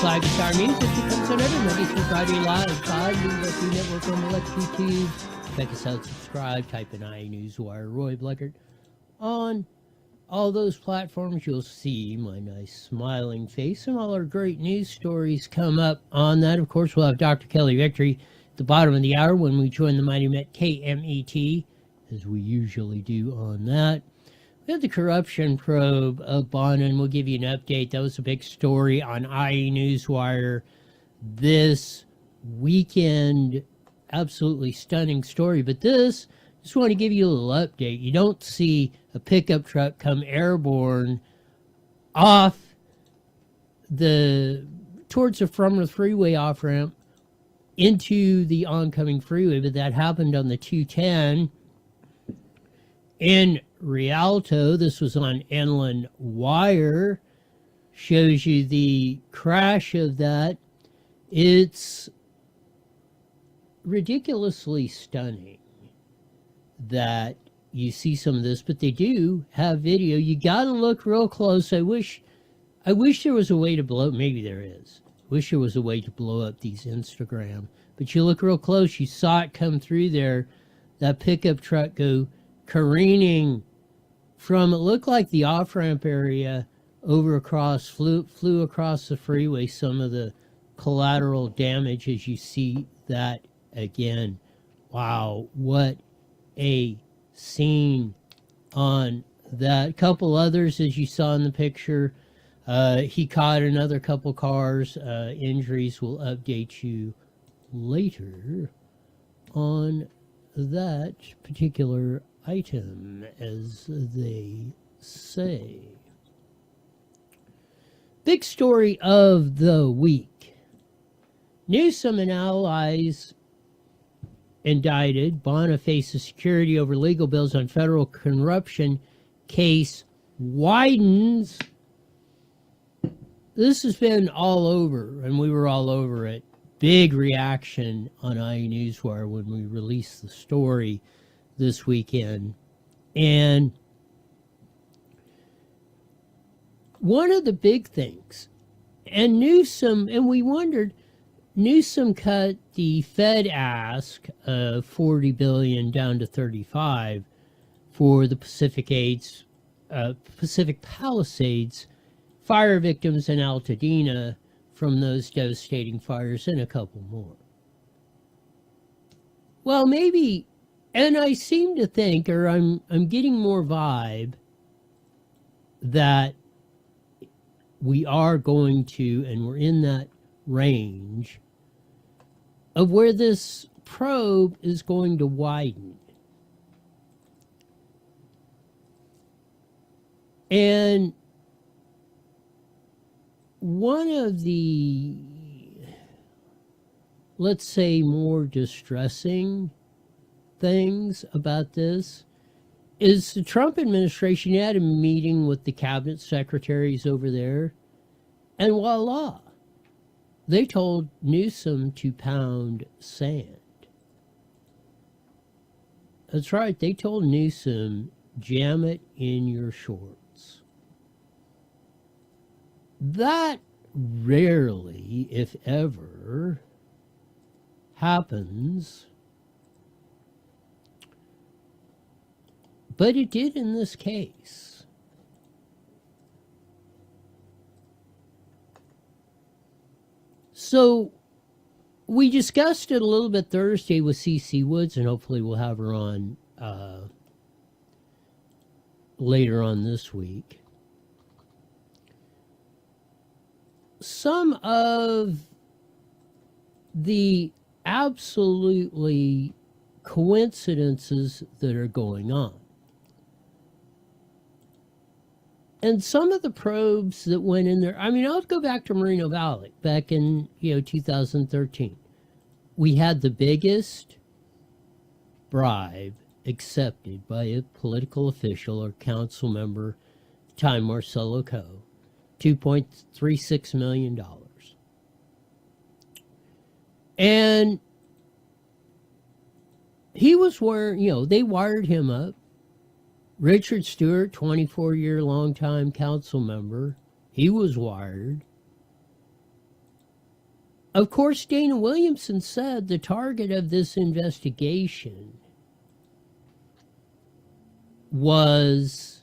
Live Guitar Music that comes on every Monday through Friday live. Pod, Network on YouTube. Check us out, subscribe, type in iNewsWire, Roy Bleckert. On all those platforms, you'll see my nice smiling face, and all our great news stories come up on that. Of course, we'll have Dr. Kelly Victory at the bottom of the hour when we join the Mighty Met KMET, as we usually do on that. We had the corruption probe of Bonin. We'll give you an update. That was a big story on iNewsWire this weekend. Absolutely stunning story. But this, just want to give you a little update. You don't see a pickup truck come airborne off towards the Frommer Freeway off-ramp into the oncoming freeway, but that happened on the 210 in Rialto. This was on Inland Wire. Shows you the crash of that. It's ridiculously stunning that you see some of this, but they do have video. You got to look real close. I wish there was a way to blow, maybe there is. Wish there was a way to blow up these Instagram. But you look real close, you saw it come through there, that pickup truck go careening from, it looked like the off-ramp area over across, flew across the freeway. Some of the collateral damage as you see that again. Wow, what a scene on that. Couple others, as you saw in the picture. He caught another couple cars. Injuries, will update you later on that particular item, as they say. Big story of the week. Newsiom and allies indicted. Bona faces security over legal bills on federal corruption case widens. This has been all over, and we were all over it. Big reaction on iNewsWire when we released the story this weekend. And one of the big things, and Newsom, and we wondered, Newsom cut the Fed ask of $40 billion down to $35 for the Pacific Palisades fire victims in Altadena from those devastating fires, and a couple more. Well, maybe, and I seem to think, or I'm getting more vibe that we are going to, and we're in that range of where this probe is going to widen. And one of the, let's say, more distressing things about this is the Trump administration had a meeting with the cabinet secretaries over there, and voila, they told Newsom to pound sand. That's right, they told Newsom, jam it in your shorts. That rarely, if ever, happens, but it did in this case. So we discussed it a little bit Thursday with CeCe Woods, and hopefully we'll have her on later on this week. Some of the absolutely coincidences that are going on. And some of the probes that went in there, I mean, I'll go back to Moreno Valley, back in 2013. We had the biggest bribe accepted by a political official or council member, time Marcelo Coe, $2.36 million. And he was wearing, they wired him up. Richard Stewart, 24-year longtime council member, he was wired. Of course, Dana Williamson said the target of this investigation was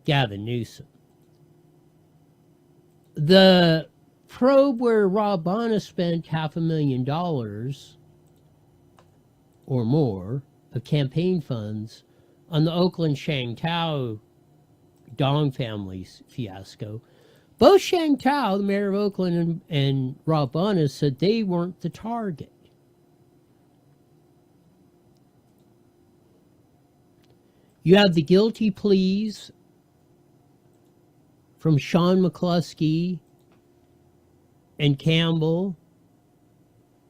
Gavin Newsom. The probe where Rob Bonner spent $500,000 or more of campaign funds on the Oakland Shang Tao Dong family's fiasco. Both Shang Tao, the mayor of Oakland, and Rob Bonner said they weren't the target. You have the guilty pleas from Sean McCluskey and Campbell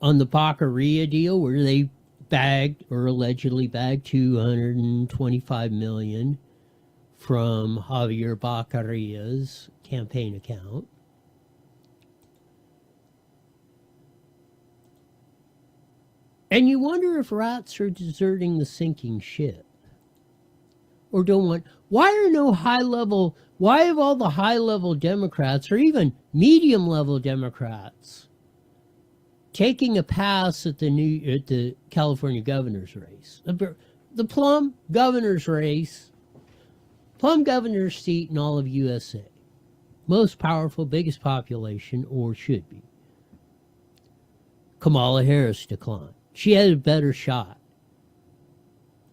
on the Baccaria deal, where they bagged or allegedly bagged $225 million from Javier Baccaria's campaign account. And you wonder if rats are deserting the sinking ship. Or don't want. Why have all the high-level Democrats, or even medium-level Democrats, taking a pass at the California governor's race? The plum governor's race, plum governor's seat in all of USA. Most powerful, biggest population, or should be. Kamala Harris declined. She had a better shot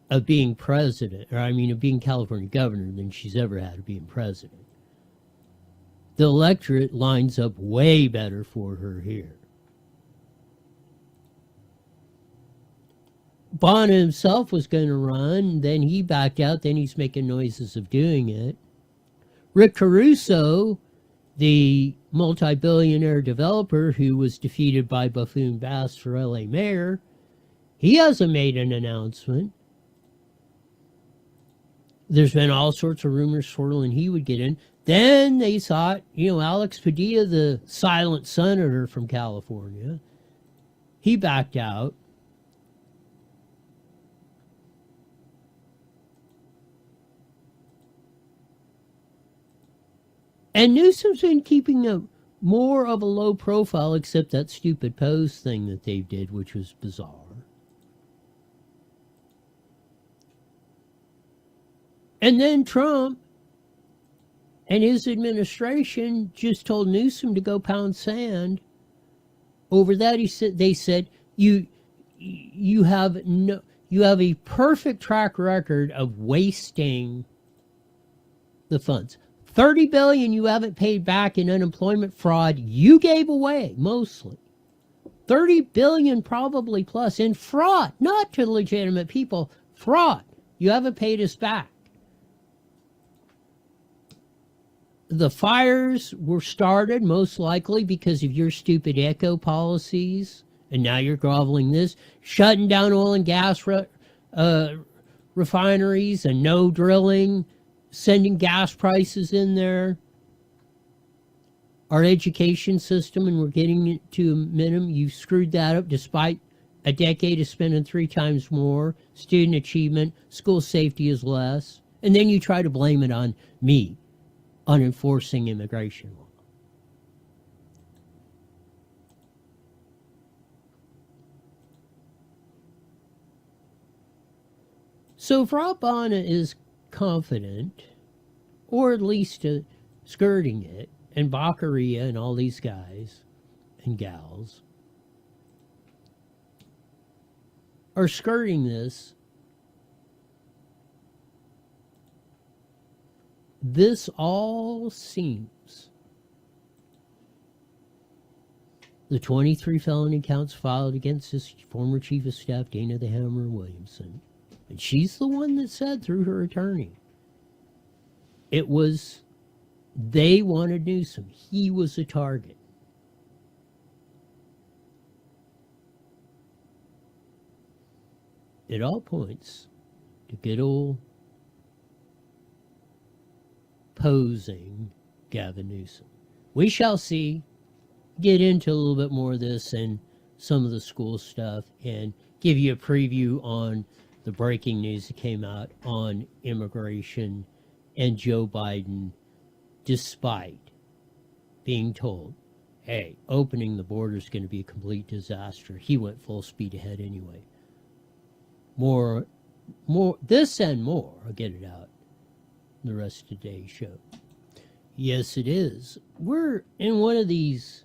of being president, of being California governor than she's ever had of being president. The electorate lines up way better for her here. Bonner himself was going to run, then he backed out, then he's making noises of doing it. Rick Caruso, the multi-billionaire developer who was defeated by Buffoon Bass for LA mayor, he hasn't made an announcement. There's been all sorts of rumors swirling he would get in. Then they thought, Alex Padilla, the silent senator from California, he backed out. And Newsom's been keeping more of a low profile, except that stupid pose thing that they did, which was bizarre. And then Trump and his administration just told Newsom to go pound sand. Over that, they said you have a perfect track record of wasting the funds. $30 billion you haven't paid back in unemployment fraud you gave away, mostly. $30 billion probably plus in fraud, not to legitimate people, fraud. You haven't paid us back. The fires were started most likely because of your stupid eco policies, and now you're groveling this, shutting down oil and gas refineries and no drilling, sending gas prices in there. Our education system, and we're getting it to a minimum, you screwed that up despite a decade of spending 3 times more. Student achievement, school safety is less. And then you try to blame it on me, on enforcing immigration law. So if Rob Bonner is confident, or at least skirting it, and Baccaria and all these guys and gals are skirting this, this all seems, the 23 felony counts filed against his former chief of staff, Dana the Hammer Williamson, and she's the one that said through her attorney, it was, they wanted Newsom. He was a target. It all points to good old posing Gavin Newsom. We shall see. Get into a little bit more of this and some of the school stuff and give you a preview on the breaking news that came out on immigration and Joe Biden, despite being told hey, opening the border is going to be a complete disaster. He went full speed ahead anyway. More, this and more. I'll get it out in the rest of today's show. Yes, it is. We're in one of these,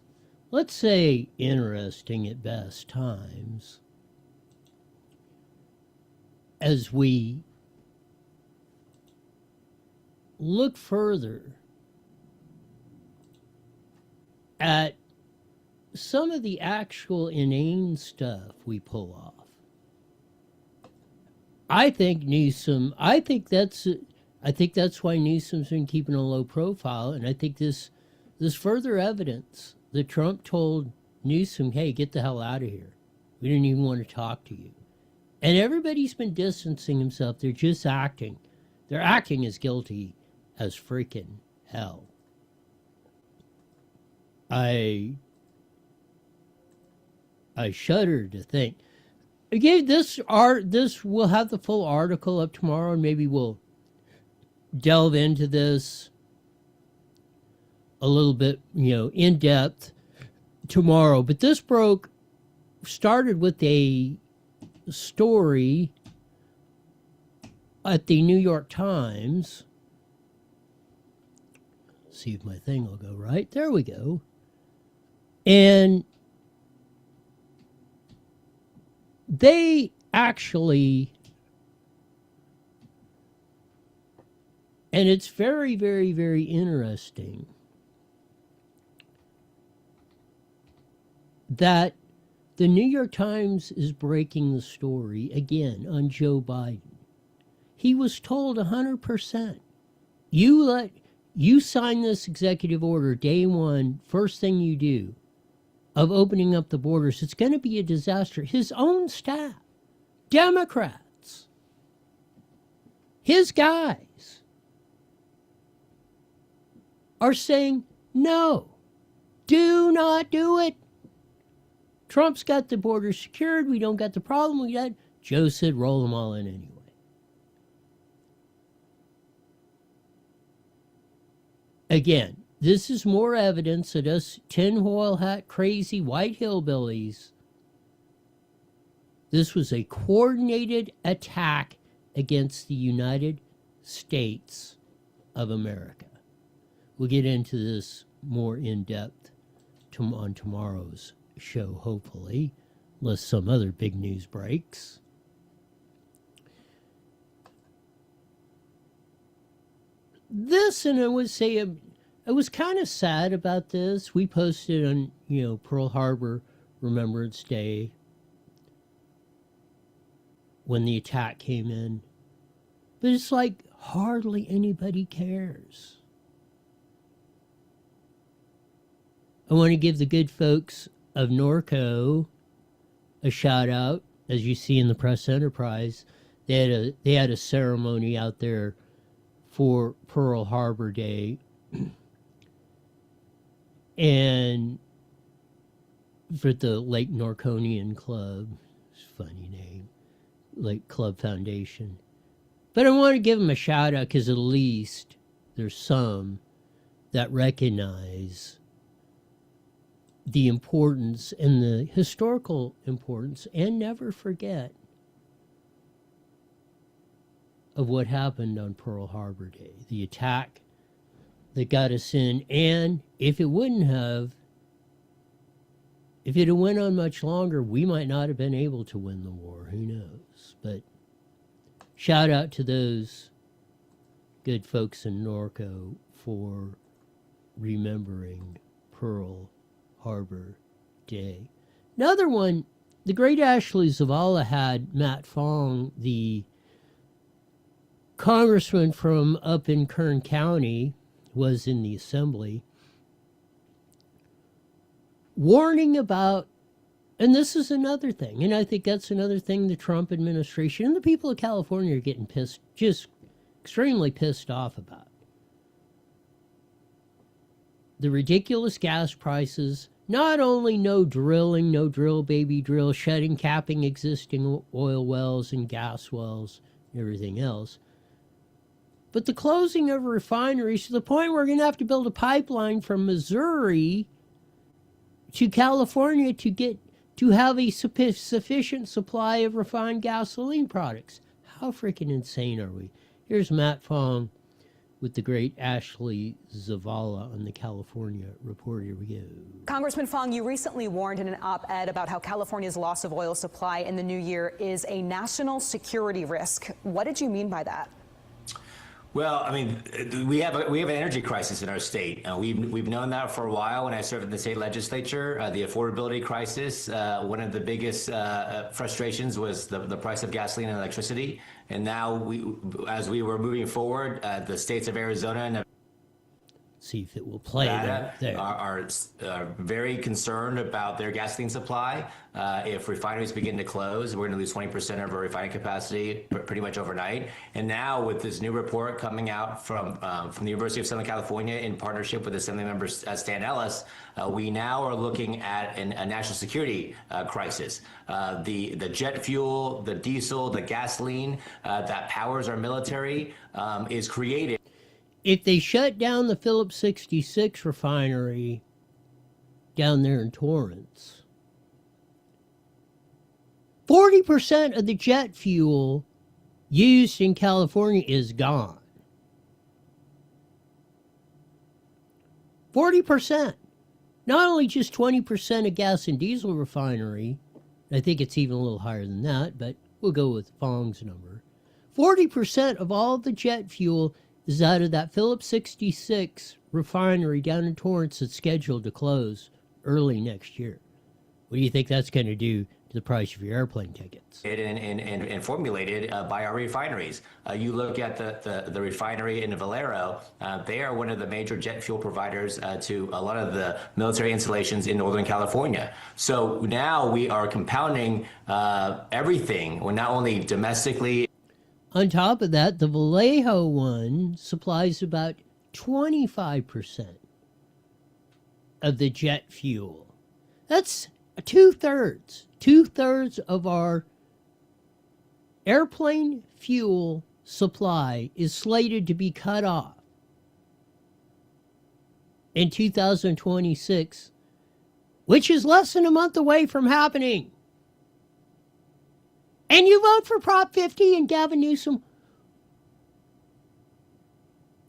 let's say, interesting at best times as we look further at some of the actual inane stuff we pull off. I think Newsom, I think that's why Newsom's been keeping a low profile, and I think this further evidence that Trump told Newsom, hey, get the hell out of here. We didn't even want to talk to you. And everybody's been distancing himself. They're just acting. They're acting as guilty as freaking hell. I shudder to think. Again, this we'll have the full article up tomorrow, and maybe we'll delve into this a little bit, in depth tomorrow. But this started with a story at the New York Times. See if my thing will go right. There we go. And they actually, and it's very, very, very interesting that the New York Times is breaking the story again on Joe Biden. He was told 100%, you sign this executive order day one, first thing you do, of opening up the borders, it's going to be a disaster. His own staff, Democrats, his guys, are saying, no, do not do it. Trump's got the border secured. We don't got the problem we got. Joe said, roll them all in anyway. Again, this is more evidence that us tinfoil hat crazy white hillbillies, this was a coordinated attack against the United States of America. We'll get into this more in depth on tomorrow's show, hopefully, unless some other big news breaks. This, and I would say, I was kind of sad about this. We posted on, Pearl Harbor Remembrance Day when the attack came in. But it's like hardly anybody cares. I want to give the good folks of Norco a shout out. As you see in the Press Enterprise, they had a ceremony out there for Pearl Harbor Day. And for the Lake Norconian Club, it's a funny name, Lake Club Foundation. But I want to give them a shout out because at least there's some that recognize the importance and the historical importance and never forget of what happened on Pearl Harbor Day, the attack that got us in. And if it had went on much longer, we might not have been able to win the war. Who knows? But shout out to those good folks in Norco for remembering Pearl Harbor Day. Another one, the great Ashley Zavala had Matt Fong, the congressman from up in Kern County, was in the assembly, warning about, and this is another thing, and I think that's another thing the Trump administration and the people of California are getting just extremely pissed off about. The ridiculous gas prices, not only no drilling, no drill baby drill, shutting, capping existing oil wells and gas wells, and everything else, but the closing of refineries to the point where we're going to have to build a pipeline from Missouri to California to have a sufficient supply of refined gasoline products. How freaking insane are we? Here's Matt Fong with the great Ashley Zavala on the California Report. Here we go. Congressman Fong, you recently warned in an op-ed about how California's loss of oil supply in the new year is a national security risk. What did you mean by that? Well, I mean, we have an energy crisis in our state. We've known that for a while. When I served in the state legislature, the affordability crisis, one of the biggest frustrations was the price of gasoline and electricity. And now, as we were moving forward, the states of Arizona and see if it will play there. Are very concerned about their gasoline supply. If refineries begin to close, we're going to lose 20% of our refining capacity pretty much overnight. And now with this new report coming out from the University of Southern California in partnership with Assembly member Stan Ellis, we now are looking at a national security crisis. The jet fuel, the diesel, the gasoline that powers our military is created. If they shut down the Phillips 66 refinery down there in Torrance, 40% of the jet fuel used in California is gone. 40%. Not only just 20% of gas and diesel refinery, I think it's even a little higher than that, but we'll go with Fong's number. 40% of all the jet fuel is out of that Phillips 66 refinery down in Torrance that's scheduled to close early next year. What do you think that's going to do to the price of your airplane tickets? And formulated by our refineries. You look at the refinery in Valero, they are one of the major jet fuel providers to a lot of the military installations in Northern California. So now we are compounding everything. We're not only domestically. On top of that, the Vallejo one supplies about 25% of the jet fuel. That's two-thirds. Two-thirds of our airplane fuel supply is slated to be cut off in 2026, which is less than a month away from happening. And you vote for Prop 50 and Gavin Newsom.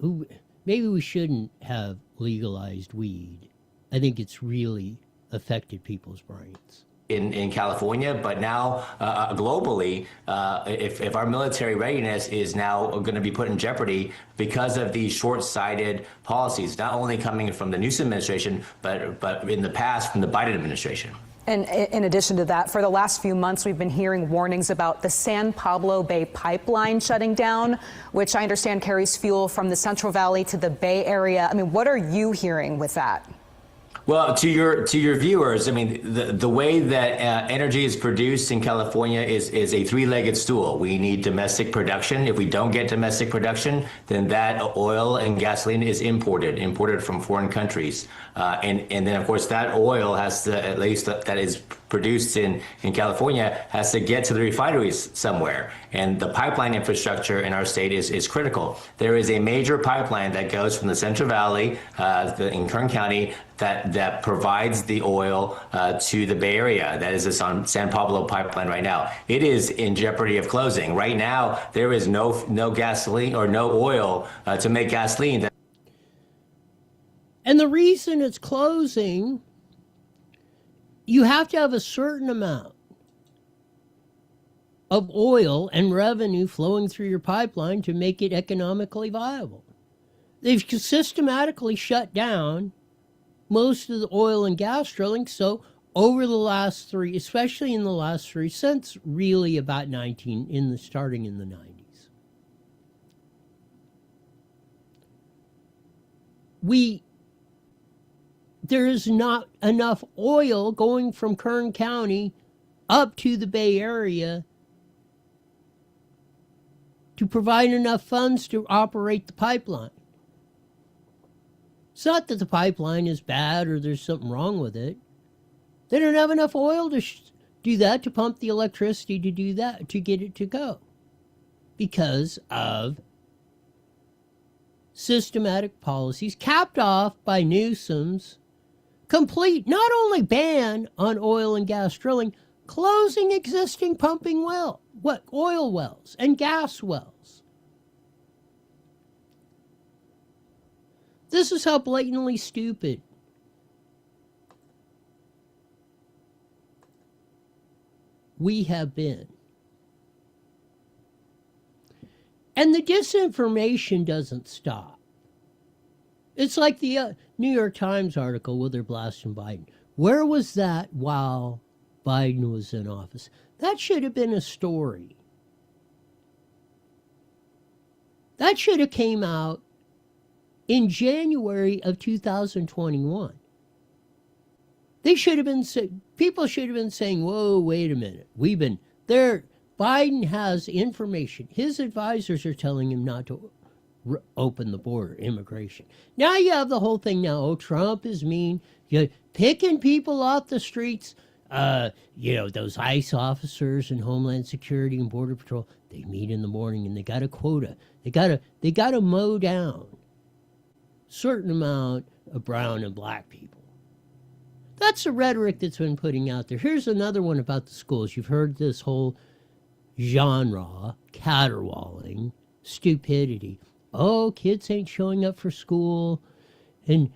Who, maybe we shouldn't have legalized weed. I think it's really affected people's brains. In California, but now globally, if our military readiness is now going to be put in jeopardy because of these short-sighted policies, not only coming from the Newsom administration, but in the past from the Biden administration. And in addition to that, for the last few months, we've been hearing warnings about the San Pablo Bay pipeline shutting down, which I understand carries fuel from the Central Valley to the Bay Area. I mean, what are you hearing with that? Well, to your viewers, I mean, the way that energy is produced in California is a three-legged stool. We need domestic production. If we don't get domestic production, then that oil and gasoline is imported from foreign countries. And then, of course, that oil has to, at least that is produced in California, has to get to the refineries somewhere. And the pipeline infrastructure in our state is critical. There is a major pipeline that goes from the Central Valley in Kern County that provides the oil to the Bay Area. That is the San Pablo pipeline right now. It is in jeopardy of closing. Right now, there is no gasoline or no oil to make gasoline. And the reason it's closing, you have to have a certain amount of oil and revenue flowing through your pipeline to make it economically viable. They've systematically shut down most of the oil and gas drilling. So over the last three, especially in the last three, since really about starting in the 90s, there is not enough oil going from Kern County up to the Bay Area to provide enough funds to operate the pipeline. It's not that the pipeline is bad or there's something wrong with it. They don't have enough oil to do that, to pump the electricity to do that, to get it to go, because of systematic policies capped off by Newsom's Complete not only ban on oil and gas drilling, closing existing pumping oil wells and gas wells. This is how blatantly stupid we have been. And the disinformation doesn't stop. It's like the New York Times article where they're blasting Biden. Where was that while Biden was in office? That should have been a story. That should have came out in January of 2021. They should have been people should have been saying, "Whoa, wait a minute. We've been there. Biden has information. His advisors are telling him not to open the border, immigration." Now you have the whole thing now. Oh, Trump is mean. You're picking people off the streets. Those ICE officers and Homeland Security and Border Patrol, they meet in the morning and they got a quota. They gotta mow down a certain amount of brown and black people. That's the rhetoric that's been putting out there. Here's another one about the schools. You've heard this whole genre, caterwauling, stupidity. Oh, kids ain't showing up for school, and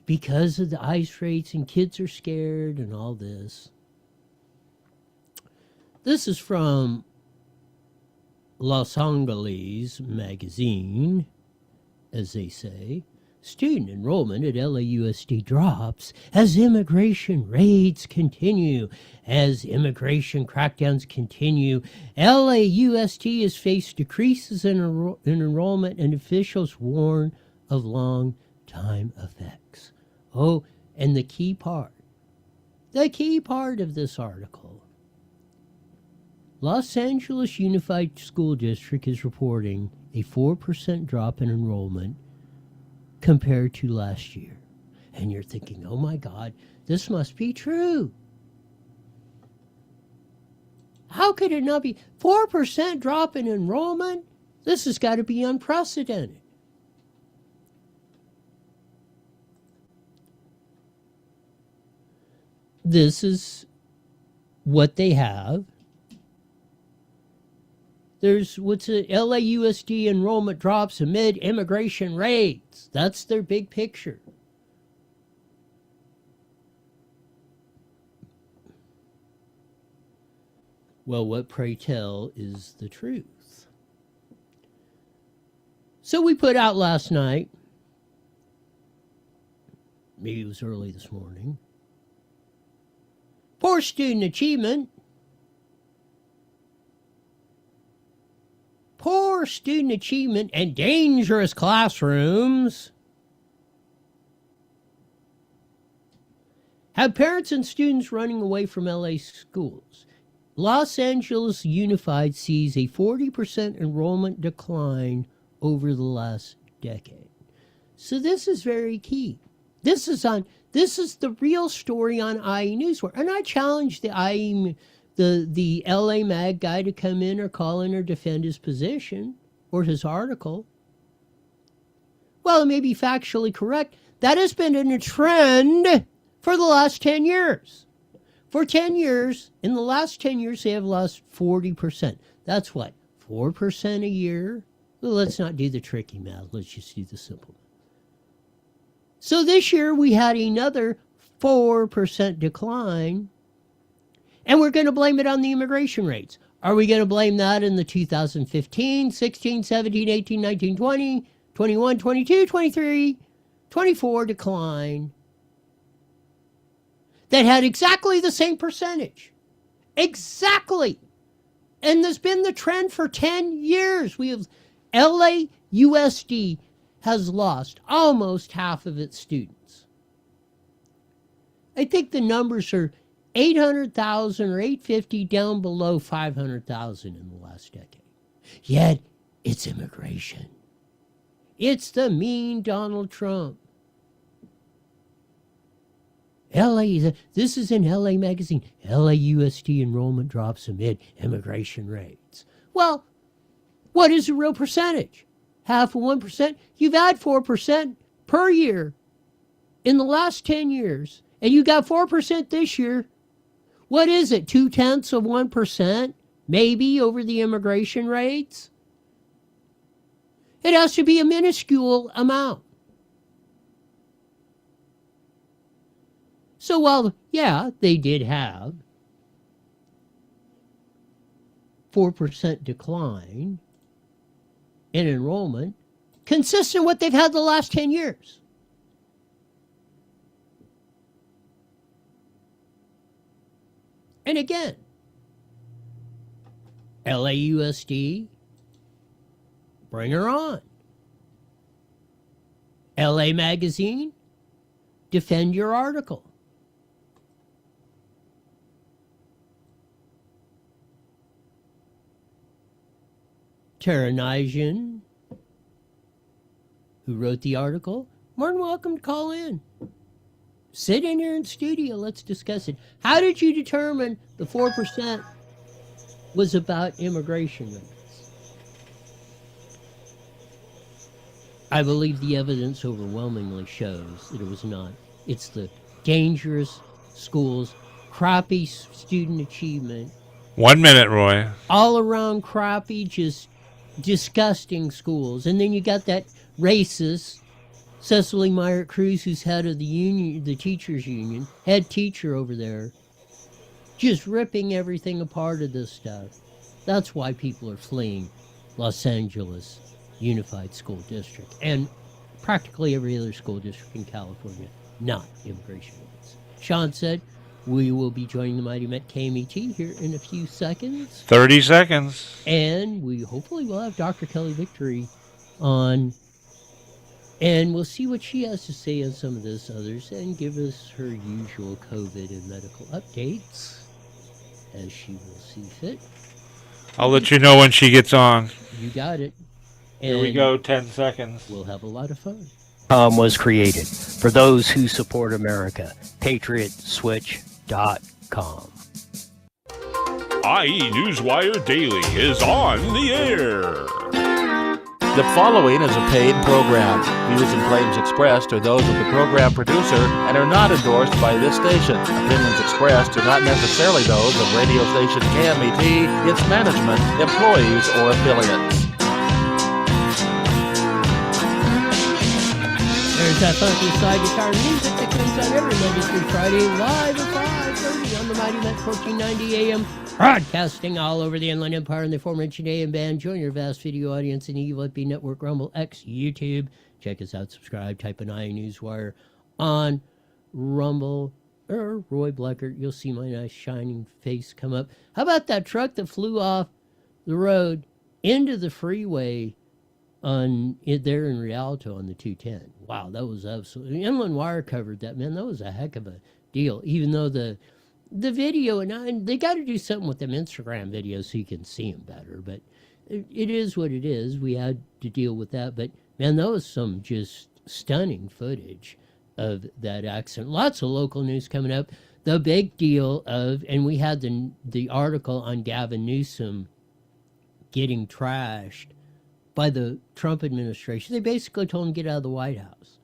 because of the ICE rates, and kids are scared, and all this. This is from Los Angeles magazine, as they say. Student enrollment at LAUSD drops as immigration raids continue. As immigration crackdowns continue, LAUSD has faced decreases in enrollment, and officials warn of long-time effects. Oh, and the key part of this article, Los Angeles Unified School District is reporting a 4% drop in enrollment compared to last year. And you're thinking, oh my God, this must be true. How could it not be? 4% drop in enrollment? This has got to be unprecedented. This is what they have. There's LAUSD enrollment drops amid immigration raids. That's their big picture. Well, what, pray tell, is the truth? So we put out last night, maybe it was early this morning, poor student achievement. Poor student achievement and dangerous classrooms have parents and students running away from LA schools. Los Angeles Unified sees a 40% enrollment decline over the last decade. So this is very key. This is the real story on IE Newswire. And I challenge the the LA Mag guy to come in or call in or defend his position or his article. Well, it may be factually correct. That has been a trend for the last 10 years. For 10 years, in the last 10 years, they have lost 40%. That's what, 4% a year? Well, let's not do the tricky math. Let's just do the simple math. So this year, we had another 4% decline. And we're going to blame it on the immigration rates. Are we going to blame that in the 2015, 16, 17, 18, 19, 20, 21, 22, 23, 24 decline that had exactly the same percentage? Exactly. And there's been the trend for 10 years. We have LAUSD has lost almost half of its students. I think the numbers are 800,000 or 850 down below 500,000 in the last decade. Yet, it's immigration. It's the mean Donald Trump. This is in LA Magazine. LAUSD enrollment drops amid immigration rates. Well, what is the real percentage? Half of 1%? You've had 4% per year in the last 10 years. And you got 4% this year. What is it, 0.2%? Maybe over the immigration rates? It has to be a minuscule amount. So while, yeah, they did have 4% decline in enrollment, consistent with what they've had the last 10 years. And again, LAUSD, bring her on. LA Magazine, defend your article. Tara Nijan, who wrote the article, more than welcome to call in. Sit in here in studio. Let's discuss it. How did you determine the 4% was about immigration rates? I believe the evidence overwhelmingly shows that it was not. It's the dangerous schools, crappy student achievement. 1 minute, Roy. All around crappy, just disgusting schools. And then you got that racist Cecily Myrick Cruz, who's head of the union, the teachers union, head teacher over there, just ripping everything apart of this stuff. That's why people are fleeing Los Angeles Unified School District and practically every other school district in California, not immigration rates. Sean said we will be joining the Mighty Met KMET here in a few seconds. 30 seconds. And we hopefully will have Dr. Kelly Victory on, and we'll see what she has to say on some of this others and give us her usual COVID and medical updates as she will see fit. I'll let you know when she gets on. You got it. Here we go, 10 seconds. We'll have a lot of fun. Was created for those who support America. PatriotSwitch.com. IE Newswire Daily is on the air. The following is a paid program. Views and claims expressed are those of the program producer and are not endorsed by this station. Opinions expressed are not necessarily those of radio station KMET, its management, employees, or affiliates. There's that funky slide guitar music that comes out every Monday through Friday live at 5:30 on the Mighty Met 1490 AM, broadcasting all over the Inland Empire and the aforementioned AM band. Join your vast video audience in the EVLP Network, Rumble, X, YouTube. Check us out, subscribe, type in IE Newswire on Rumble or Roy Bleckert. You'll see my nice shining face come up. How about that truck that flew off the road into the freeway on it there in Rialto on the 210? Wow, that was absolutely... Inland Wire covered that, man. That was a heck of a deal. Even though the video, and they got to do something with them Instagram videos so you can see them better, but it is what it is. We had to deal with that, but man, that was some just stunning footage of that accident. Lots of local news coming up. The big deal of, and we had the article on Gavin Newsom getting trashed by the Trump administration. They basically told him, get out of the White House.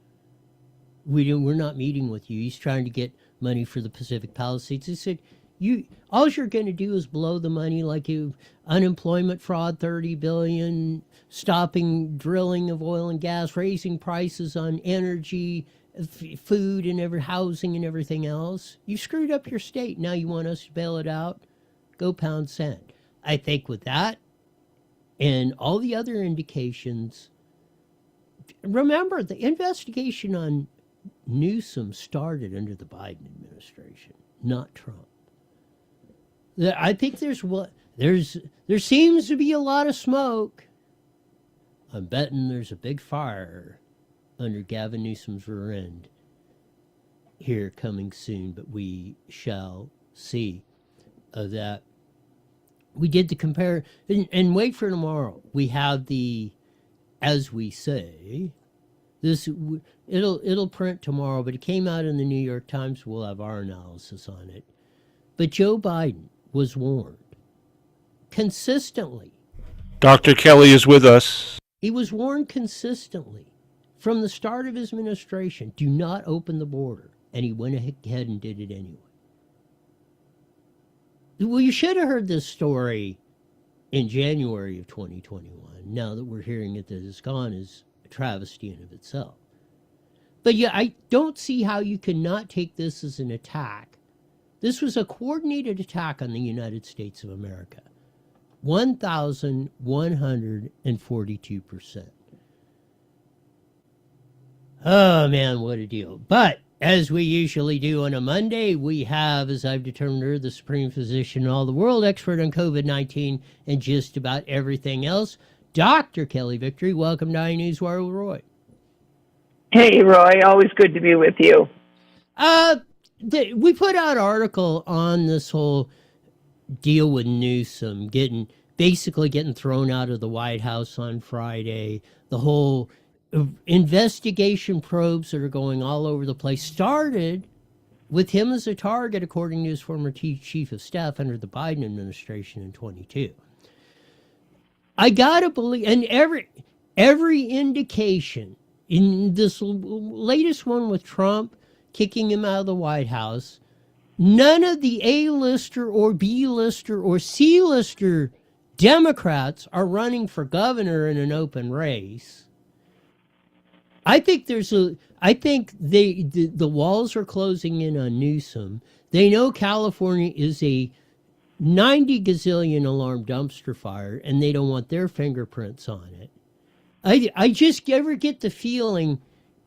We're not meeting with you. He's trying to get money for the Pacific Palisades. They said, all you're going to do is blow the money, like unemployment fraud, $30 billion, stopping drilling of oil and gas, raising prices on energy, food and housing and everything else. You screwed up your state. Now you want us to bail it out? Go pound sand. I think with that, and all the other indications, remember, the investigation on Newsom started under the Biden administration, not Trump. I think there seems to be a lot of smoke. I'm betting there's a big fire under Gavin Newsom's rear end here coming soon, but we shall see that. We did the compare, and wait for tomorrow. We have the, as we say, it'll print tomorrow, but it came out in the New York Times. We'll have our analysis on it. But Joe Biden was warned consistently. Dr. Kelly is with us. He was warned consistently from the start of his administration, do not open the border. and he went ahead and did it anyway. Well, you should have heard this story in January of 2021. Now that we're hearing it that it's gone is a travesty in of itself. But yeah, I don't see how you cannot take this as an attack. This was a coordinated attack on the United States of America. 1,142%. Oh man, what a deal. But as we usually do on a Monday, we have, as I've determined her, the supreme physician in all the world, expert on COVID-19 and just about everything else, Dr. Kelly Victory. Welcome to iNewsWire with Roy. Hey, Roy. Always good to be with you. We put out an article on this whole deal with Newsom basically getting thrown out of the White House on Friday. The whole investigation probes that are going all over the place started with him as a target, according to his former chief of staff under the Biden administration in 22. I gotta believe, and every indication in this latest one with Trump kicking him out of the White House, none of the A-lister or B-lister or C-lister Democrats are running for governor in an open race. I think the walls are closing in on Newsom. They know California is a 90 gazillion alarm dumpster fire, and they don't want their fingerprints on it. I just ever get the feeling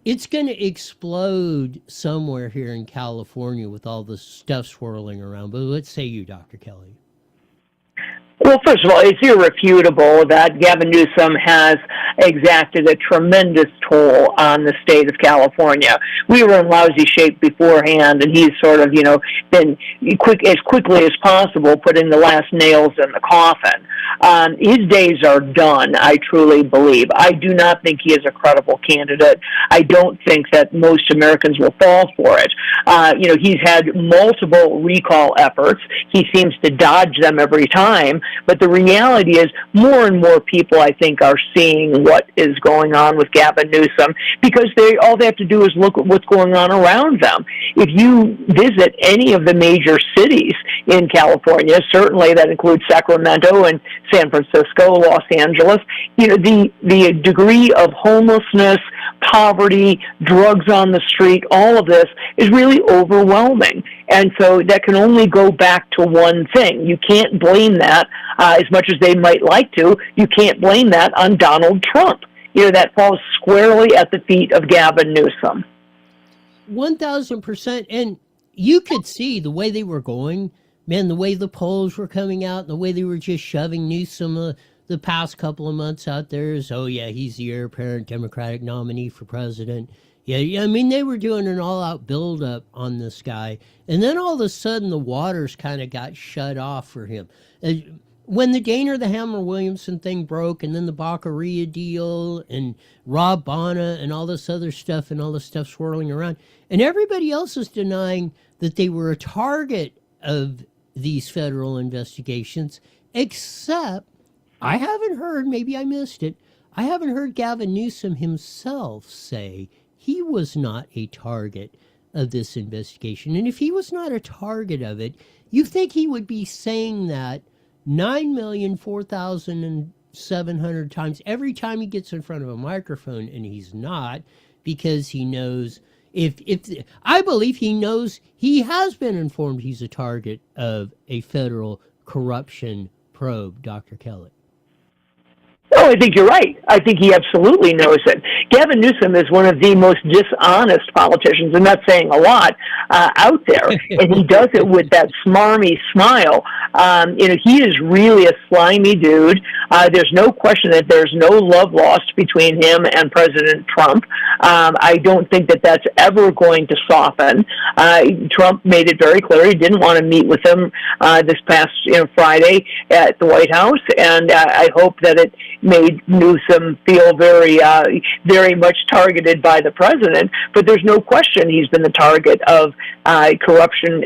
it's going to explode somewhere here in California with all the stuff swirling around. But let's say you, Dr. Kelly. Well, first of all, it's irrefutable that Gavin Newsom has exacted a tremendous toll on the state of California. We were in lousy shape beforehand, and he's sort of, been as quickly as possible putting the last nails in the coffin. His days are done, I truly believe. I do not think he is a credible candidate. I don't think that most Americans will fall for it. He's had multiple recall efforts. He seems to dodge them every time. But the reality is more and more people, I think, are seeing what is going on with Gavin Newsom because all they have to do is look at what's going on around them. If you visit any of the major cities in California, certainly that includes Sacramento and San Francisco, Los Angeles, the degree of homelessness, poverty, drugs on the street, all of this is really overwhelming. And so that can only go back to one thing. You can't blame that, as much as they might like to, you can't blame that on Donald Trump. That falls squarely at the feet of Gavin Newsom. 1,000%. And you could see the way they were going, man, the way the polls were coming out, the way they were just shoving Newsom the past couple of months out there is, oh yeah, he's the heir apparent Democratic nominee for president. Yeah, I mean, they were doing an all-out build-up on this guy. And then all of a sudden, the waters kind of got shut off for him. When the Daner, the Hammer Williamson thing broke, and then the Baccaria deal, and Rob Bonta, and all this other stuff, and all this stuff swirling around, and everybody else is denying that they were a target of these federal investigations, except, I haven't heard, maybe I missed it, I haven't heard Gavin Newsom himself say he was not a target of this investigation. And if he was not a target of it, you think he would be saying that 9,004,700 times every time he gets in front of a microphone, and he's not, because he knows I believe he knows he has been informed he's a target of a federal corruption probe, Dr. Kelly. Oh, I think you're right. I think he absolutely knows it. Gavin Newsom is one of the most dishonest politicians, and that's saying a lot, out there. And he does it with that smarmy smile. He is really a slimy dude. There's no question that there's no love lost between him and President Trump. I don't think that that's ever going to soften. Trump made it very clear he didn't want to meet with him this past Friday at the White House, and I hope that it made Newsom feel very much targeted by the president. But there's no question he's been the target of corruption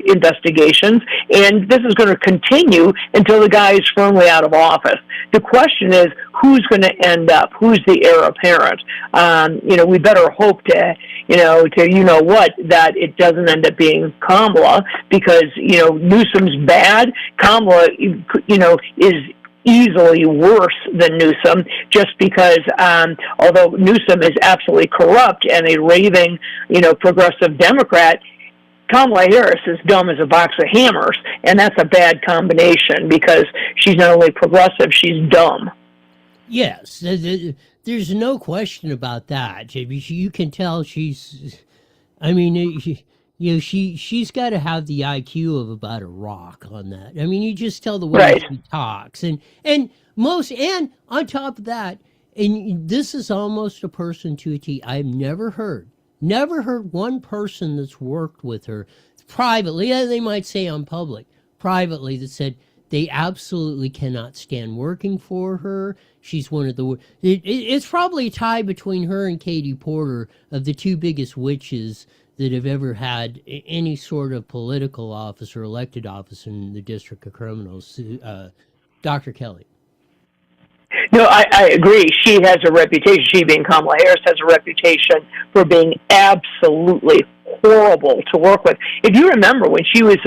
investigations, and this is going to continue until the guy is firmly out of office. The question is, who's going to end up? Who's the heir apparent? We better hope that it doesn't end up being Kamala, because, Newsom's bad. Kamala, is easily worse than Newsom, just because although Newsom is absolutely corrupt and a raving, progressive Democrat, Kamala Harris is dumb as a box of hammers, and that's a bad combination because she's not only progressive, she's dumb. Yes, there's no question about that. You can tell she's, she's got to have the IQ of about a rock on that. You just tell the way Right. she talks, and on top of that, and this is almost a person to a T. I've never heard one person that's worked with her privately, they might say on public, privately, that said they absolutely cannot stand working for her. She's one of the, it's probably a tie between her and Katie Porter of the two biggest witches that have ever had any sort of political office or elected office in the District of Criminals. Dr. Kelly. No, I agree. She has a reputation, she being Kamala Harris, has a reputation for being absolutely horrible to work with. If you remember, when she was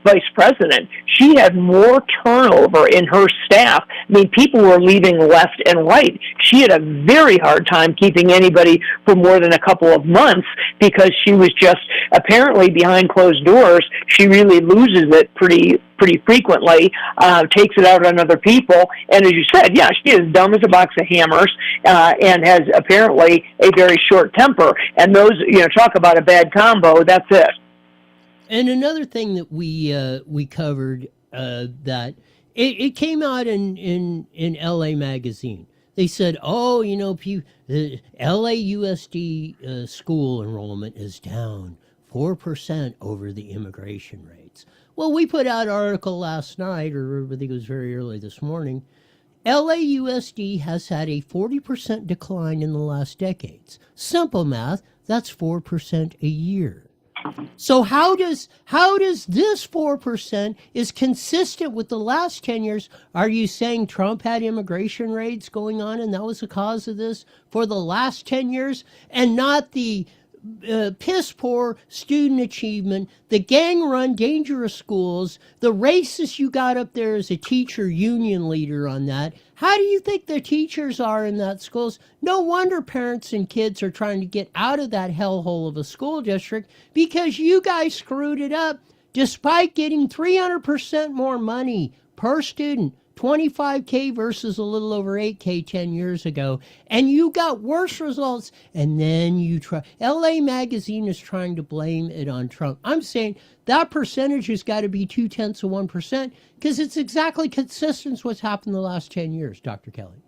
vice president, she had more turnover in her staff. People were leaving left and right. She had a very hard time keeping anybody for more than a couple of months because she was just, apparently behind closed doors, she really loses it pretty frequently, takes it out on other people, and as you said, yeah, she is dumb as a box of hammers, and has apparently a very short temper, and those, talk about a bad combo, that's it. And another thing that we covered, that it came out in LA Magazine. They said, the LAUSD school enrollment is down 4% over the immigration rates. Well, we put out an article last night, or I think it was very early this morning. LAUSD has had a 40% decline in the last decades. Simple math, that's 4% a year. So how does this 4% is consistent with the last 10 years? Are you saying Trump had immigration raids going on and that was the cause of this for the last 10 years, and not the piss poor student achievement, the gang run dangerous schools, the racist you got up there as a teacher union leader on that? How do you think the teachers are in that schools? No wonder parents and kids are trying to get out of that hellhole of a school district, because you guys screwed it up despite getting 300% more money per student. $25K versus a little over $8K 10 years ago, and you got worse results, and then you try. LA Magazine is trying to blame it on Trump. I'm saying that percentage has got to be 0.2%, because it's exactly consistent with what's happened the last 10 years, Dr. Kelly.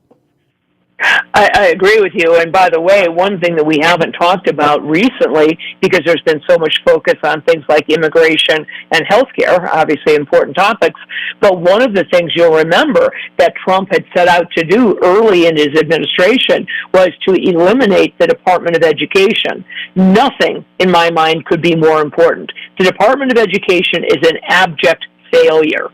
I agree with you. And by the way, one thing that we haven't talked about recently, because there's been so much focus on things like immigration and healthcare, obviously important topics, but one of the things you'll remember that Trump had set out to do early in his administration was to eliminate the Department of Education. Nothing, in my mind, could be more important. The Department of Education is an abject failure.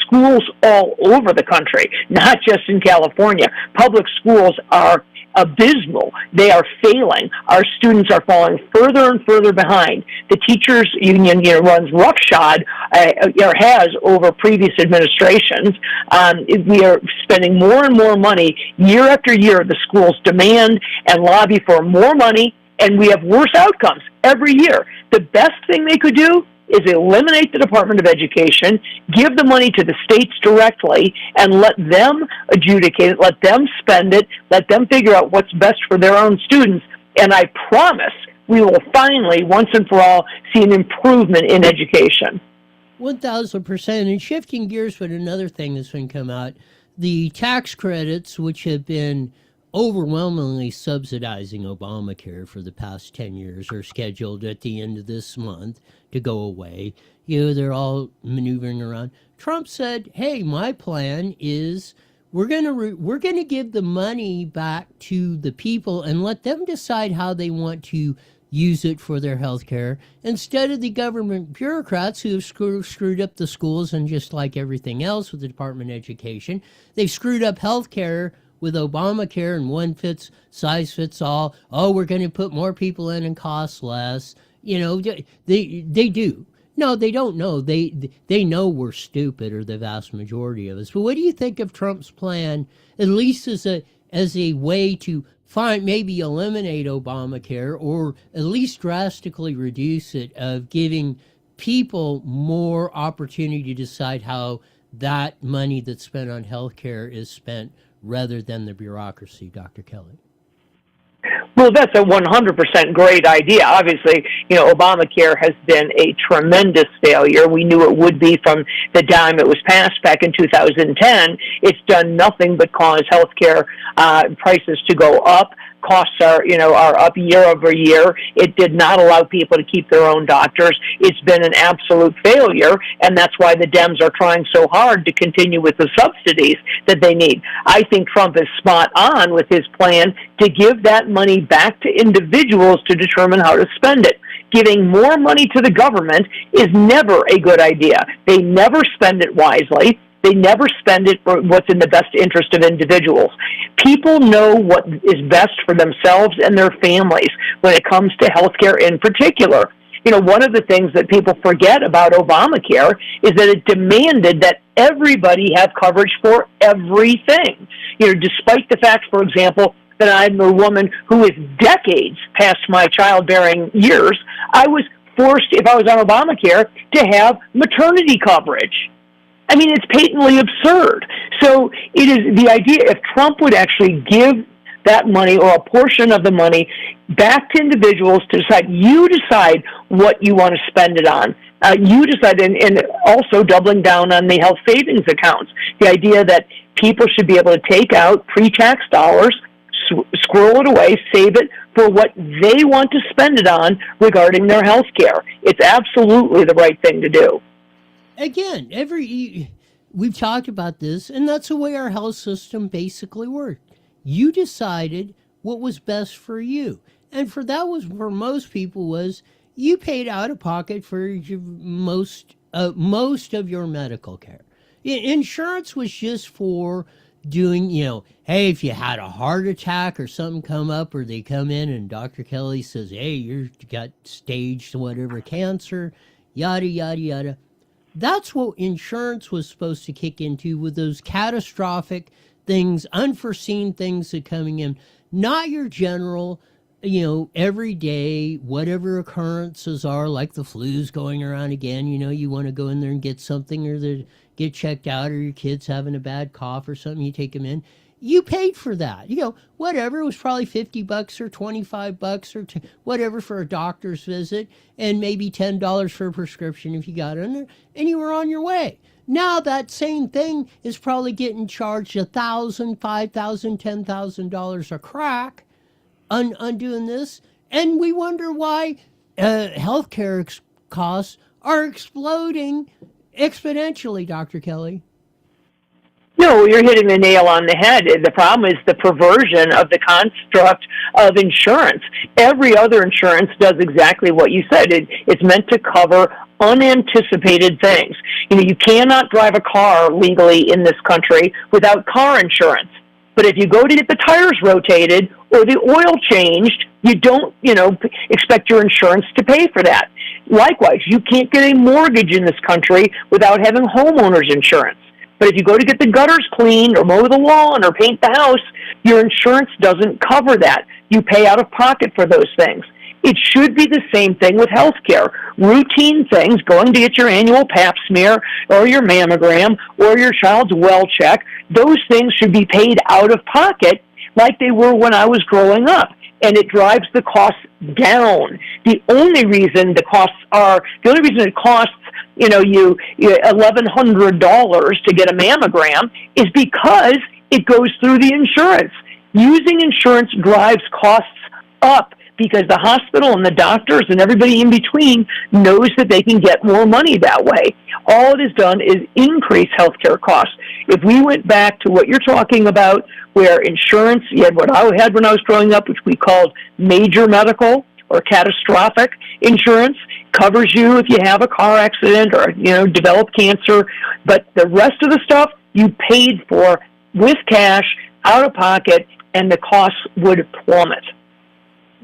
Schools all over the country, not just in California, public schools are abysmal. They are failing. Our students are falling further and further behind. The teachers union runs roughshod, or has over previous administrations. We are spending more and more money year after year. The schools demand and lobby for more money, and we have worse outcomes every year. The best thing they could do is eliminate the Department of Education, give the money to the states directly, and let them adjudicate it, let them spend it, let them figure out what's best for their own students. And I promise we will finally, once and for all, see an improvement in education. 1,000%. And shifting gears with another thing that's been come out, the tax credits, which have been overwhelmingly subsidizing Obamacare for the past 10 years, are scheduled at the end of this month to go away. They're all maneuvering around. Trump said, hey, my plan is we're going to give the money back to the people and let them decide how they want to use it for their health care instead of the government bureaucrats who have screwed up the schools, and just like everything else with the Department of Education, they've screwed up health care with Obamacare and one size fits all. Oh, we're going to put more people in and cost less. You know, they do. No, they don't know. They know we're stupid, or the vast majority of us. But what do you think of Trump's plan, at least as a way to maybe eliminate Obamacare, or at least drastically reduce it, of giving people more opportunity to decide how that money that's spent on health care is spent, rather than the bureaucracy, Dr. Kelly? Well, that's a 100% great idea. Obviously, Obamacare has been a tremendous failure. We knew it would be from the time it was passed back in 2010. It's done nothing but cause healthcare prices to go up. Costs are up year over year. It did not allow people to keep their own doctors. It's been an absolute failure, and that's why the Dems are trying so hard to continue with the subsidies that they need. I think Trump is spot on with his plan to give that money back to individuals to determine how to spend it. Giving more money to the government is never a good idea. They never spend it wisely. They never spend it for what's in the best interest of individuals. People know what is best for themselves and their families when it comes to healthcare in particular. One of the things that people forget about Obamacare is that it demanded that everybody have coverage for everything. Despite the fact, for example, that I'm a woman who is decades past my childbearing years, I was forced, if I was on Obamacare, to have maternity coverage. I mean, it's patently absurd. So it is the idea, if Trump would actually give that money, or a portion of the money, back to individuals to decide, you decide what you want to spend it on. You decide, and also doubling down on the health savings accounts. The idea that people should be able to take out pre-tax dollars, squirrel it away, save it for what they want to spend it on regarding their health care. It's absolutely the right thing to do. Again, we've talked about this, and that's the way our health system basically worked. You decided what was best for you, and for most people was you paid out of pocket for most of your medical care. Insurance was just for doing, hey, if you had a heart attack or something come up, or they come in and Dr. Kelly says, hey, you got stage whatever cancer, yada yada yada. That's what insurance was supposed to kick into, with those catastrophic things, unforeseen things that coming in, not your general, everyday, whatever occurrences are, like the flu's going around again. You want to go in there and get something, or get checked out, or your kid's having a bad cough or something, you take them in. You paid for that. Whatever. It was probably $50 or $25 or whatever for a doctor's visit, and maybe $10 for a prescription if you got in there, and you were on your way. Now that same thing is probably getting charged $1,000, $5,000, $10,000 a crack on doing this, and we wonder why healthcare costs are exploding exponentially, Dr. Kelly. No, you're hitting the nail on the head. The problem is the perversion of the construct of insurance. Every other insurance does exactly what you said. It's meant to cover unanticipated things. You cannot drive a car legally in this country without car insurance. But if you go to get the tires rotated or the oil changed, you don't, expect your insurance to pay for that. Likewise, you can't get a mortgage in this country without having homeowners insurance. But if you go to get the gutters cleaned or mow the lawn or paint the house, your insurance doesn't cover that. You pay out of pocket for those things. It should be the same thing with health care. Routine things, going to get your annual pap smear or your mammogram or your child's well check, those things should be paid out of pocket like they were when I was growing up. And it drives the costs down. The only reason it costs you $1,100 to get a mammogram is because it goes through the insurance. Using insurance drives costs up because the hospital and the doctors and everybody in between knows that they can get more money that way. All it has done is increase healthcare costs. If we went back to what you're talking about, where insurance, you had what I had when I was growing up, which we called major medical, or catastrophic insurance, covers you if you have a car accident or, develop cancer. But the rest of the stuff you paid for with cash, out of pocket, and the costs would plummet.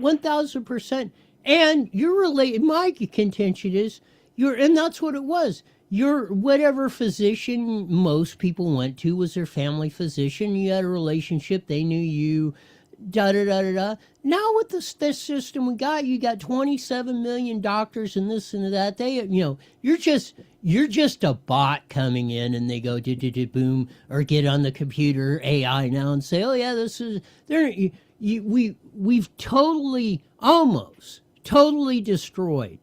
1,000%. And you're related. My contention is and that's what it was. Your whatever physician most people went to was their family physician. You had a relationship. They knew you. Da da da da da. Now with this system we got, you got 27 million doctors and this and that. You're just a bot coming in, and they go boom, or get on the computer AI now and say, oh yeah, this is we've almost totally destroyed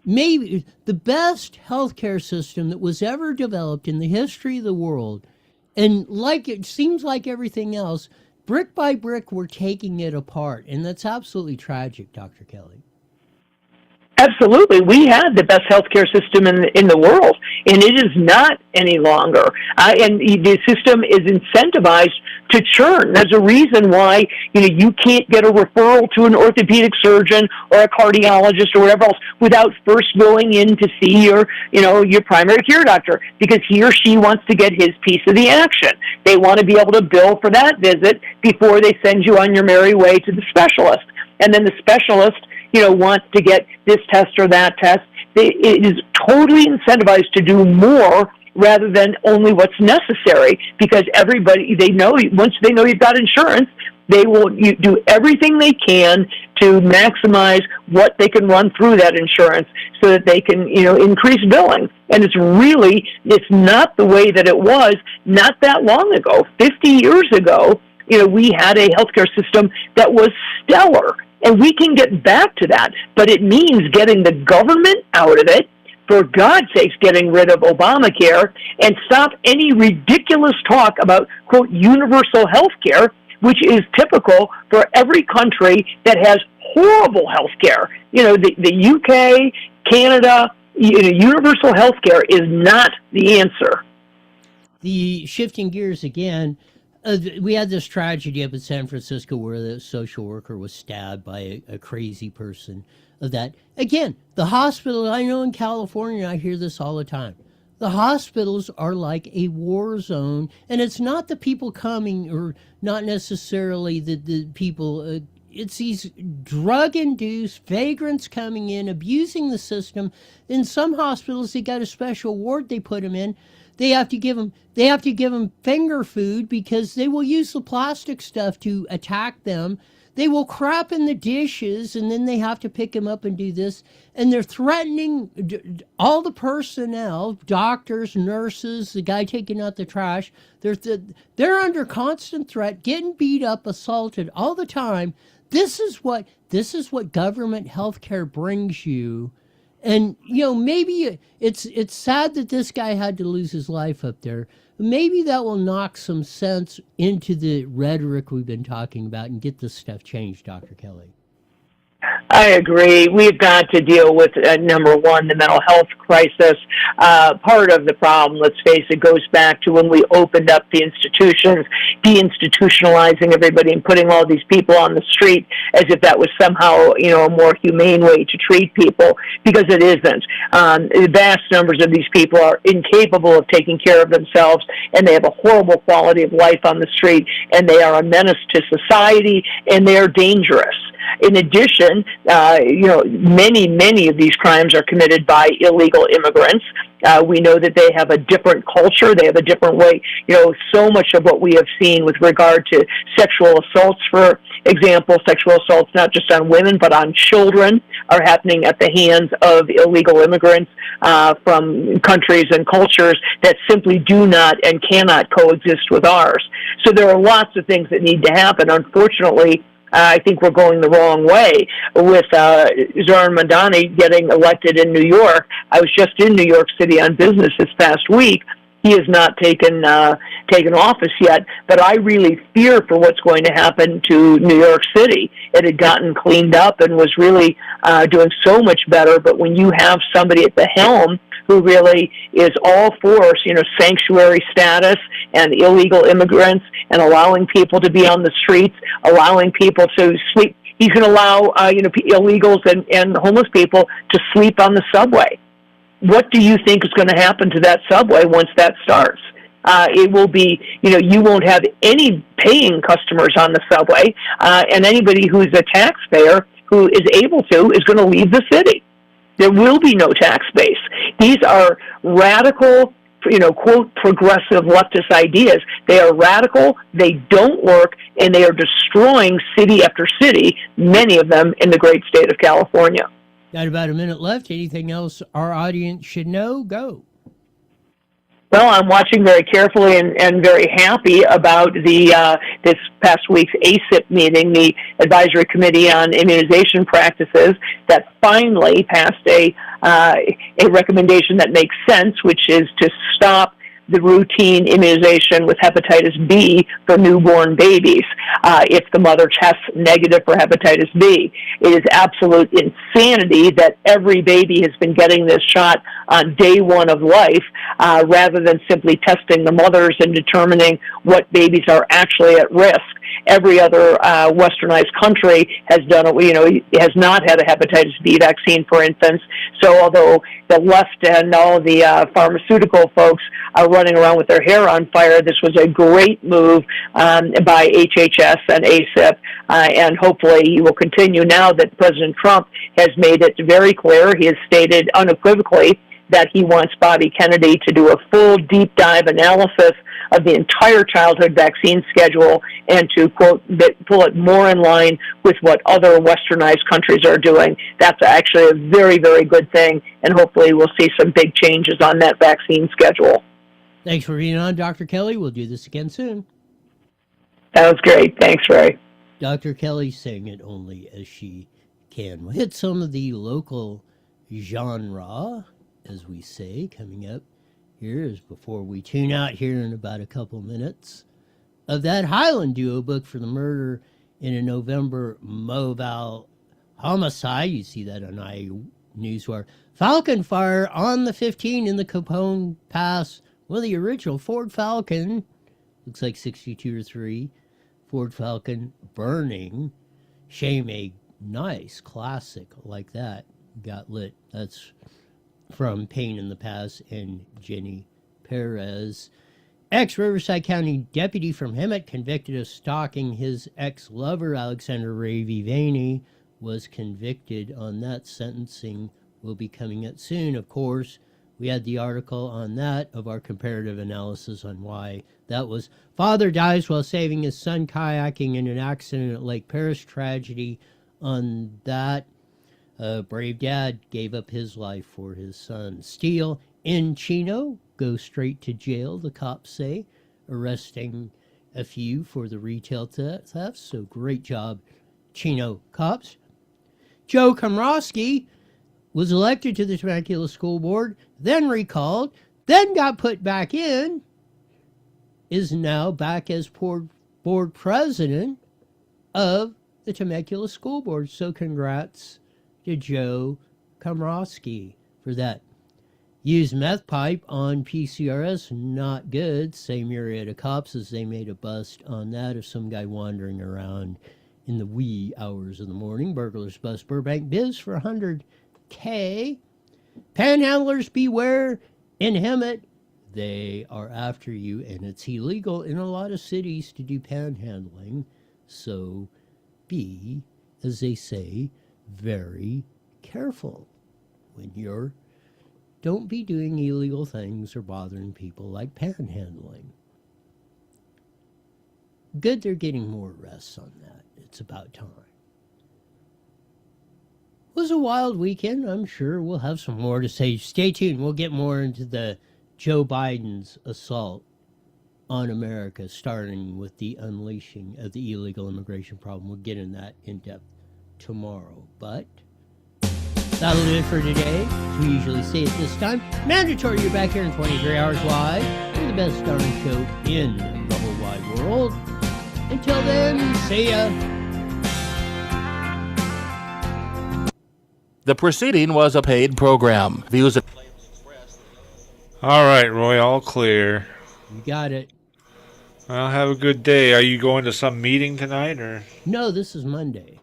maybe the best healthcare system that was ever developed in the history of the world. And like it seems like everything else, brick by brick, we're taking it apart. And that's absolutely tragic, Dr. Kelly. Absolutely. We had the best healthcare system in the world, and it is not any longer. And the system is incentivized to churn. There's a reason why you can't get a referral to an orthopedic surgeon or a cardiologist or whatever else without first going in to see your primary care doctor, because he or she wants to get his piece of the action. They want to be able to bill for that visit before they send you on your merry way to the specialist. And then the specialist wants to get this test or that test. It is totally incentivized to do more rather than only what's necessary, because once they know you've got insurance, they will do everything they can to maximize what they can run through that insurance so that they can, increase billing. And it's not the way that it was not that long ago. 50 years ago, we had a healthcare system that was stellar. And we can get back to that, but it means getting the government out of it, for God's sakes, getting rid of Obamacare, and stop any ridiculous talk about, quote, universal health care, which is typical for every country that has horrible health care. The UK, Canada, universal health care is not the answer. The shifting gears again, we had this tragedy up in San Francisco where the social worker was stabbed by a crazy person. Again, the hospital, I know in California, I hear this all the time. The hospitals are like a war zone, and it's not the people coming, or not necessarily the people, it's these drug-induced vagrants coming in, abusing the system. In some hospitals, they got a special ward they put them in. They have to give them finger food because they will use the plastic stuff to attack them. They will crap in the dishes, and then they have to pick them up and do this. And they're threatening all the personnel, doctors, nurses, the guy taking out the trash. They're under constant threat, getting beat up, assaulted all the time. This is what government health care brings you. And, maybe it's sad that this guy had to lose his life up there. Maybe that will knock some sense into the rhetoric we've been talking about and get this stuff changed, Dr. Kelly. I agree. We've got to deal with, number one, the mental health crisis. Part of the problem, let's face it, goes back to when we opened up the institutions, deinstitutionalizing everybody and putting all these people on the street as if that was somehow, a more humane way to treat people, because it isn't. Vast numbers of these people are incapable of taking care of themselves, and they have a horrible quality of life on the street, and they are a menace to society, and they are dangerous. In addition, many of these crimes are committed by illegal immigrants. We know that they have a different culture. They have a different way. So much of what we have seen with regard to sexual assaults, for example, sexual assaults not just on women but on children, are happening at the hands of illegal immigrants from countries and cultures that simply do not and cannot coexist with ours. So there are lots of things that need to happen. Unfortunately, I think we're going the wrong way with Zohran Mamdani getting elected in New York. I was just in New York City on business this past week. He has not taken office yet, but I really fear for what's going to happen to New York City. It had gotten cleaned up and was really doing so much better, but when you have somebody at the helm who really is all for, sanctuary status and illegal immigrants and allowing people to be on the streets, allowing people to sleep, He's going to allow, illegals and homeless people to sleep on the subway. What do you think is going to happen to that subway once that starts? It will be, you won't have any paying customers on the subway, and anybody who's a taxpayer who is able to is going to leave the city. There will be no tax base. These are radical, quote, progressive leftist ideas. They are radical, they don't work, and they are destroying city after city, many of them in the great state of California. Got about a minute left. Anything else our audience should know? Go. Well, I'm watching very carefully and very happy about this past week's ACIP meeting, the Advisory Committee on Immunization Practices, that finally passed a recommendation that makes sense, which is to stop the routine immunization with hepatitis B for newborn babies if the mother tests negative for hepatitis B. It is absolute insanity that every baby has been getting this shot on day one of life rather than simply testing the mothers and determining what babies are actually at risk. Every other westernized country has done it, has not had a hepatitis B vaccine for infants. So although the left and all the pharmaceutical folks are running around with their hair on fire, this was a great move by HHS and ACIP, and hopefully he will continue now that President Trump has made it very clear. He has stated unequivocally that he wants Bobby Kennedy to do a full deep dive analysis of the entire childhood vaccine schedule and to, quote, pull it more in line with what other westernized countries are doing. That's actually a very, very good thing, and hopefully we'll see some big changes on that vaccine schedule. Thanks for being on, Dr. Kelly. We'll do this again soon. That was great. Thanks, Ray. Dr. Kelly saying it only as she can. We'll hit some of the local genre, as we say, coming up here is before we tune out here in about a couple minutes of that Highland duo book for the murder in a November Moval homicide. You see that on iNewsWire. Falcon fire on the 15 in the Capone Pass. Well, the original Ford Falcon, looks like 62 or 3. Ford Falcon burning. Shame a nice classic like that got lit. That's from Pain in the Pass and Jenny Perez. Ex-Riverside County deputy from Hemet convicted of stalking his ex-lover, Alexander Ray Vivani, was convicted on that. Sentencing will be coming up soon. Of course, we had the article on that of our comparative analysis on why that was. Father dies while saving his son kayaking in an accident at Lake Paris. Tragedy on that. Brave dad gave up his life for his son. Steele in Chino, go straight to jail, the cops say, arresting a few for the retail theft. So great job, Chino cops. Joe Komrosky was elected to the Temecula School Board, then recalled, then got put back in, is now back as board president of the Temecula School Board. So congrats to Joe Komrosky for that. Used meth pipe on PCRS, not good. Same Marietta cops as they made a bust on that of some guy wandering around in the wee hours of the morning. Burglars bust Burbank Biz for $100K. Panhandlers beware in Hemet. They are after you, and it's illegal in a lot of cities to do panhandling. So be, as they say, very careful when you're don't be doing illegal things or bothering people like panhandling. Good they're getting more arrests on that. It's about time. It was a wild weekend. I'm sure we'll have some more to say. Stay tuned. We'll get more into the Joe Biden's assault on America, starting with the unleashing of the illegal immigration problem. We'll get in that in depth tomorrow. But that'll do it for today. As we usually say at this time, mandatory you're back here in 23 hours live. We're the best darn show in the whole wide world. Until then, see ya. The preceding was a paid program. Views of All right, Roy, all clear. You got it. Well, have a good day. Are you going to some meeting tonight, or? No, this is Monday.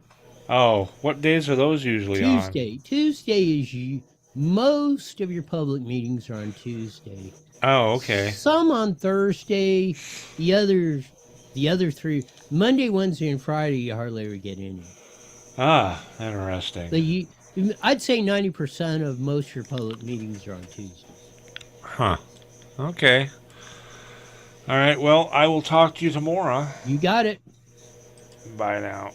Oh, what days are those usually on? Tuesday. Tuesday is most of your public meetings are on Tuesday. Oh, okay. Some on Thursday. The other three, Monday, Wednesday, and Friday, you hardly ever get any. Ah, interesting. I'd say 90% of most of your public meetings are on Tuesdays. Huh. Okay. All right. Well, I will talk to you tomorrow. You got it. Bye now.